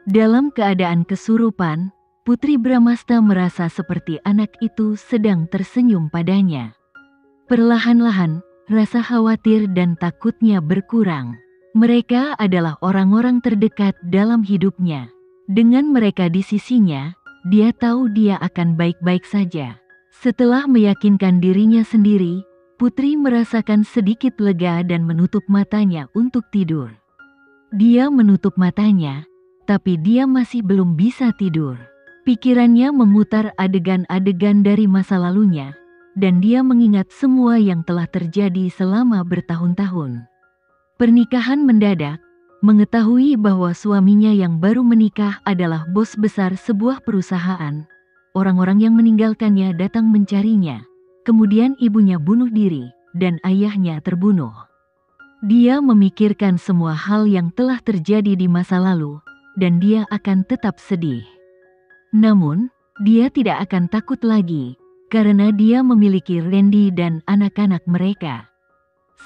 Dalam keadaan kesurupan, Putri Bramasta merasa seperti anak itu sedang tersenyum padanya. Perlahan-lahan, rasa khawatir dan takutnya berkurang. Mereka adalah orang-orang terdekat dalam hidupnya. Dengan mereka di sisinya, dia tahu dia akan baik-baik saja. Setelah meyakinkan dirinya sendiri, Putri merasakan sedikit lega dan menutup matanya untuk tidur. Dia menutup matanya, tapi dia masih belum bisa tidur. Pikirannya memutar adegan-adegan dari masa lalunya, dan dia mengingat semua yang telah terjadi selama bertahun-tahun. Pernikahan mendadak, mengetahui bahwa suaminya yang baru menikah adalah bos besar sebuah perusahaan. Orang-orang yang meninggalkannya datang mencarinya. Kemudian ibunya bunuh diri, dan ayahnya terbunuh. Dia memikirkan semua hal yang telah terjadi di masa lalu, dan dia akan tetap sedih. Namun, dia tidak akan takut lagi, karena dia memiliki Randy dan anak-anak mereka.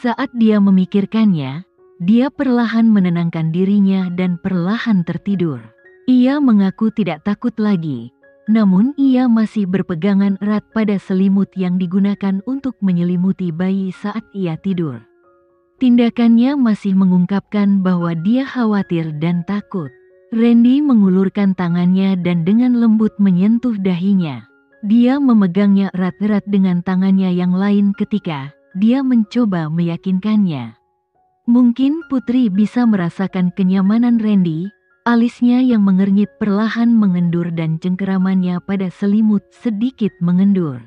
Saat dia memikirkannya, dia perlahan menenangkan dirinya dan perlahan tertidur. Ia mengaku tidak takut lagi, namun ia masih berpegangan erat pada selimut yang digunakan untuk menyelimuti bayi saat ia tidur. Tindakannya masih mengungkapkan bahwa dia khawatir dan takut. Randy mengulurkan tangannya dan dengan lembut menyentuh dahinya. Dia memegangnya erat-erat dengan tangannya yang lain ketika dia mencoba meyakinkannya. Mungkin Putri bisa merasakan kenyamanan Randy, alisnya yang mengernyit perlahan mengendur dan cengkeramannya pada selimut sedikit mengendur.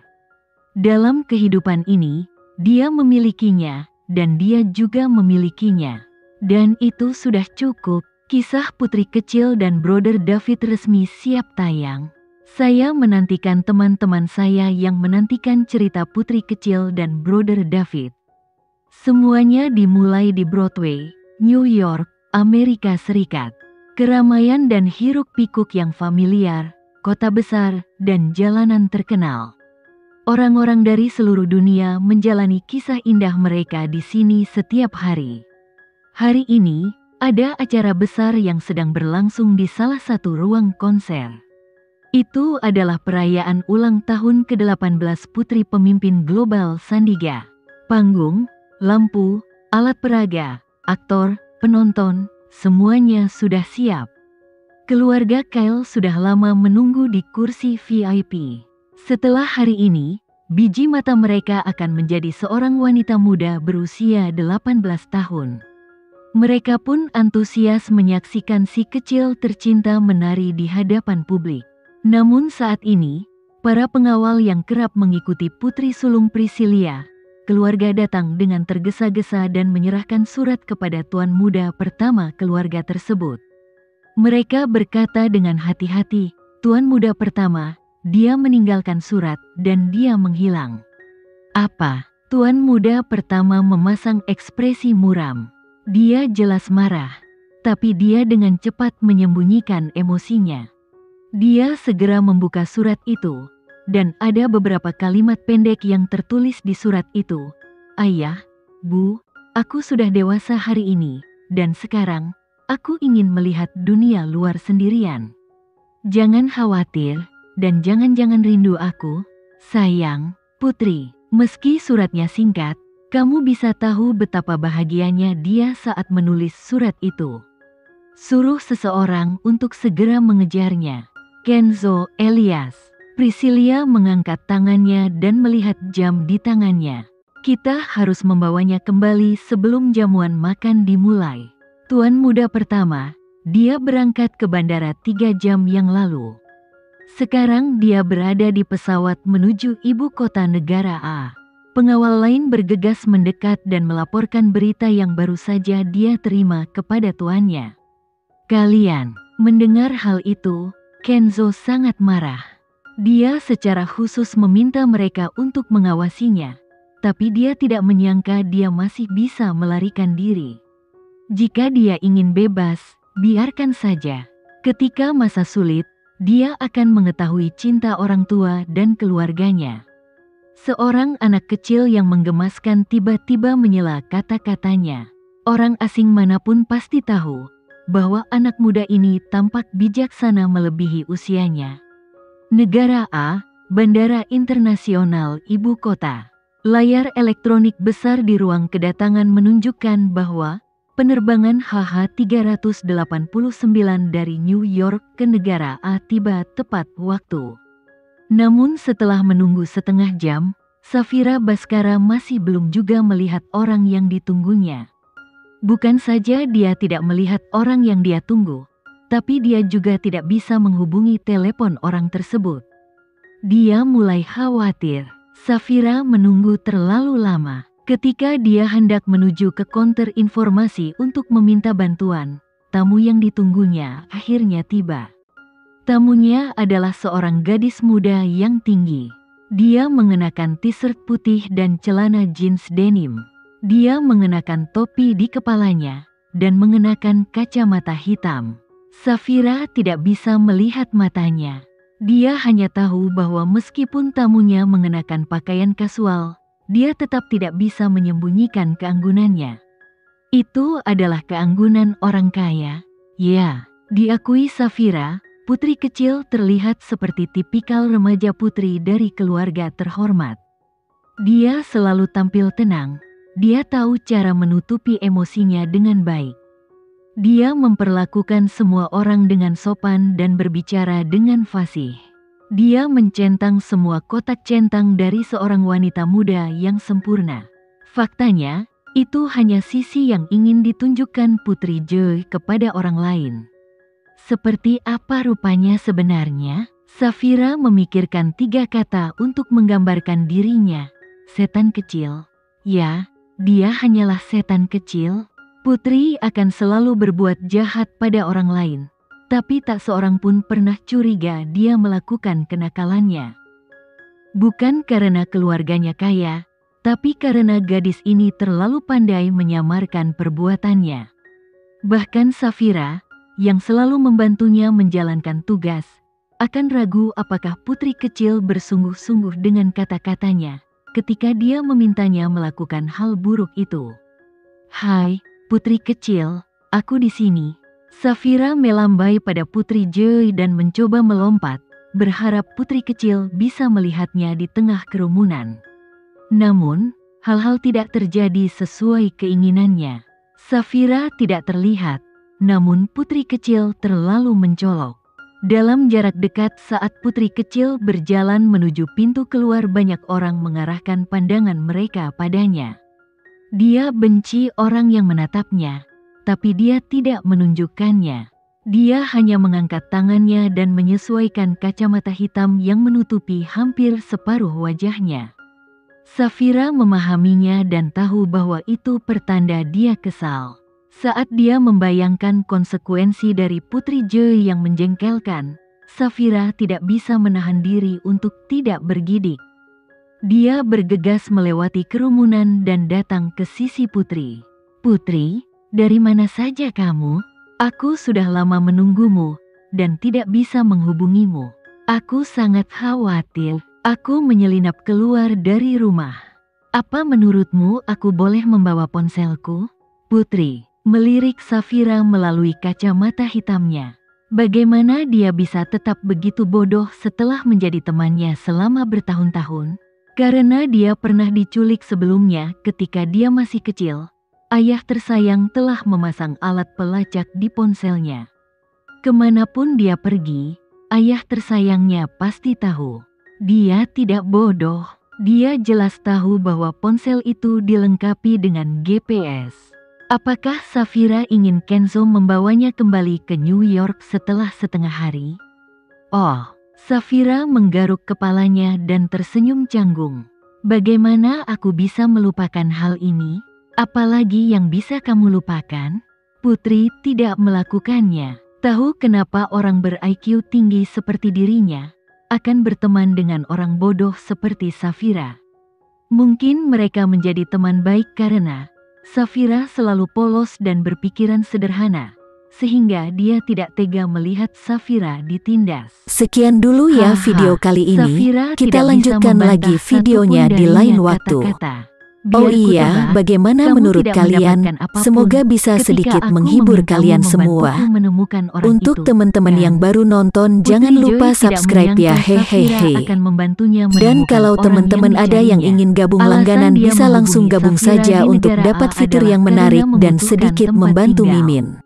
Dalam kehidupan ini, dia memilikinya, dan dia juga memilikinya. Dan itu sudah cukup. Kisah Putri Kecil dan Brother David resmi siap tayang. Saya menantikan teman-teman saya yang menantikan cerita Putri Kecil dan Brother David. Semuanya dimulai di Broadway, New York, Amerika Serikat. Keramaian dan hiruk-pikuk yang familiar, kota besar, dan jalanan terkenal. Orang-orang dari seluruh dunia menjalani kisah indah mereka di sini setiap hari. Hari ini, ada acara besar yang sedang berlangsung di salah satu ruang konser. Itu adalah perayaan ulang tahun ke-18 Putri Pemimpin Global Sandiga. Panggung, lampu, alat peraga, aktor, penonton, semuanya sudah siap. Keluarga Kyle sudah lama menunggu di kursi VIP. Setelah hari ini, biji mata mereka akan menjadi seorang wanita muda berusia 18 tahun. Mereka pun antusias menyaksikan si kecil tercinta menari di hadapan publik. Namun saat ini, para pengawal yang kerap mengikuti Putri Sulung Priscilia, keluarga datang dengan tergesa-gesa dan menyerahkan surat kepada tuan muda pertama keluarga tersebut. Mereka berkata dengan hati-hati, "Tuan muda pertama, dia meninggalkan surat dan dia menghilang." "Apa?" Tuan muda pertama memasang ekspresi muram. Dia jelas marah, tapi dia dengan cepat menyembunyikan emosinya. Dia segera membuka surat itu, dan ada beberapa kalimat pendek yang tertulis di surat itu. "Ayah, Bu, aku sudah dewasa hari ini, dan sekarang, aku ingin melihat dunia luar sendirian. Jangan khawatir, dan jangan rindu aku, sayang, Putri." Meski suratnya singkat, kamu bisa tahu betapa bahagianya dia saat menulis surat itu. Suruh seseorang untuk segera mengejarnya. Kenzo Elias. Priscilia mengangkat tangannya dan melihat jam di tangannya. Kita harus membawanya kembali sebelum jamuan makan dimulai. Tuan muda pertama, dia berangkat ke bandara 3 jam yang lalu. Sekarang dia berada di pesawat menuju ibu kota negara A. Pengawal lain bergegas mendekat dan melaporkan berita yang baru saja dia terima kepada tuannya. Kalian mendengar hal itu, Kenzo sangat marah. Dia secara khusus meminta mereka untuk mengawasinya, tapi dia tidak menyangka dia masih bisa melarikan diri. Jika dia ingin bebas, biarkan saja. Ketika masa sulit, dia akan mengetahui cinta orang tua dan keluarganya. Seorang anak kecil yang menggemaskan tiba-tiba menyela kata-katanya. Orang asing manapun pasti tahu bahwa anak muda ini tampak bijaksana melebihi usianya. Negara A, Bandara Internasional Ibu Kota. Layar elektronik besar di ruang kedatangan menunjukkan bahwa penerbangan HH-389 dari New York ke negara A tiba tepat waktu. Namun setelah menunggu setengah jam, Safira Bhaskara masih belum juga melihat orang yang ditunggunya. Bukan saja dia tidak melihat orang yang dia tunggu, tapi dia juga tidak bisa menghubungi telepon orang tersebut. Dia mulai khawatir. Safira menunggu terlalu lama. Ketika dia hendak menuju ke konter informasi untuk meminta bantuan, tamu yang ditunggunya akhirnya tiba. Tamunya adalah seorang gadis muda yang tinggi. Dia mengenakan t-shirt putih dan celana jeans denim. Dia mengenakan topi di kepalanya dan mengenakan kacamata hitam. Safira tidak bisa melihat matanya. Dia hanya tahu bahwa meskipun tamunya mengenakan pakaian kasual, dia tetap tidak bisa menyembunyikan keanggunannya. Itu adalah keanggunan orang kaya. Ya, diakui Safira, putri kecil terlihat seperti tipikal remaja putri dari keluarga terhormat. Dia selalu tampil tenang, dia tahu cara menutupi emosinya dengan baik. Dia memperlakukan semua orang dengan sopan dan berbicara dengan fasih. Dia mencentang semua kotak centang dari seorang wanita muda yang sempurna. Faktanya, itu hanya sisi yang ingin ditunjukkan Putri Joy kepada orang lain. Seperti apa rupanya sebenarnya? Safira memikirkan 3 kata untuk menggambarkan dirinya. Setan kecil. Ya, dia hanyalah setan kecil. Putri akan selalu berbuat jahat pada orang lain, tapi tak seorang pun pernah curiga dia melakukan kenakalannya. Bukan karena keluarganya kaya, tapi karena gadis ini terlalu pandai menyamarkan perbuatannya. Bahkan Safira, yang selalu membantunya menjalankan tugas, akan ragu apakah putri kecil bersungguh-sungguh dengan kata-katanya ketika dia memintanya melakukan hal buruk itu. Hai, putri kecil, aku di sini. Safira melambai pada Putri Joy dan mencoba melompat, berharap putri kecil bisa melihatnya di tengah kerumunan. Namun, hal-hal tidak terjadi sesuai keinginannya. Safira tidak terlihat, namun putri kecil terlalu mencolok. Dalam jarak dekat saat putri kecil berjalan menuju pintu keluar, banyak orang mengarahkan pandangan mereka padanya. Dia benci orang yang menatapnya, tapi dia tidak menunjukkannya. Dia hanya mengangkat tangannya dan menyesuaikan kacamata hitam yang menutupi hampir separuh wajahnya. Safira memahaminya dan tahu bahwa itu pertanda dia kesal. Saat dia membayangkan konsekuensi dari Putri Joy yang menjengkelkan, Safira tidak bisa menahan diri untuk tidak bergidik. Dia bergegas melewati kerumunan dan datang ke sisi Putri. Putri, dari mana saja kamu? Aku sudah lama menunggumu dan tidak bisa menghubungimu. Aku sangat khawatir. Aku menyelinap keluar dari rumah. Apa menurutmu aku boleh membawa ponselku? Putri melirik Safira melalui kacamata hitamnya. Bagaimana dia bisa tetap begitu bodoh setelah menjadi temannya selama bertahun-tahun? Karena dia pernah diculik sebelumnya ketika dia masih kecil, ayah tersayang telah memasang alat pelacak di ponselnya. Kemanapun dia pergi, ayah tersayangnya pasti tahu. Dia tidak bodoh, dia jelas tahu bahwa ponsel itu dilengkapi dengan GPS. Apakah Safira ingin Kenzo membawanya kembali ke New York setelah setengah hari? Oh, Safira menggaruk kepalanya dan tersenyum canggung. Bagaimana aku bisa melupakan hal ini? Apalagi yang bisa kamu lupakan? Putri tidak melakukannya. Tahu kenapa orang ber-IQ tinggi seperti dirinya akan berteman dengan orang bodoh seperti Safira. Mungkin mereka menjadi teman baik karena Safira selalu polos dan berpikiran sederhana, sehingga dia tidak tega melihat Safira ditindas. Sekian dulu ya video kali ini. Kita lanjutkan lagi videonya di lain waktu. Oh iya, bagaimana menurut kalian? Semoga bisa sedikit menghibur kalian semua. Untuk teman-teman yang baru nonton, jangan lupa subscribe ya, hehehe. Dan kalau teman-teman ada yang ingin gabung langganan, bisa langsung gabung saja untuk dapat fitur yang menarik dan sedikit membantu Mimin.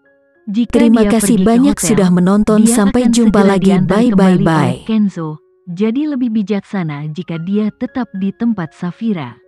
Terima kasih banyak sudah menonton, sampai jumpa lagi, bye. Kenzo, jadi lebih bijaksana jika dia tetap di tempat Safira.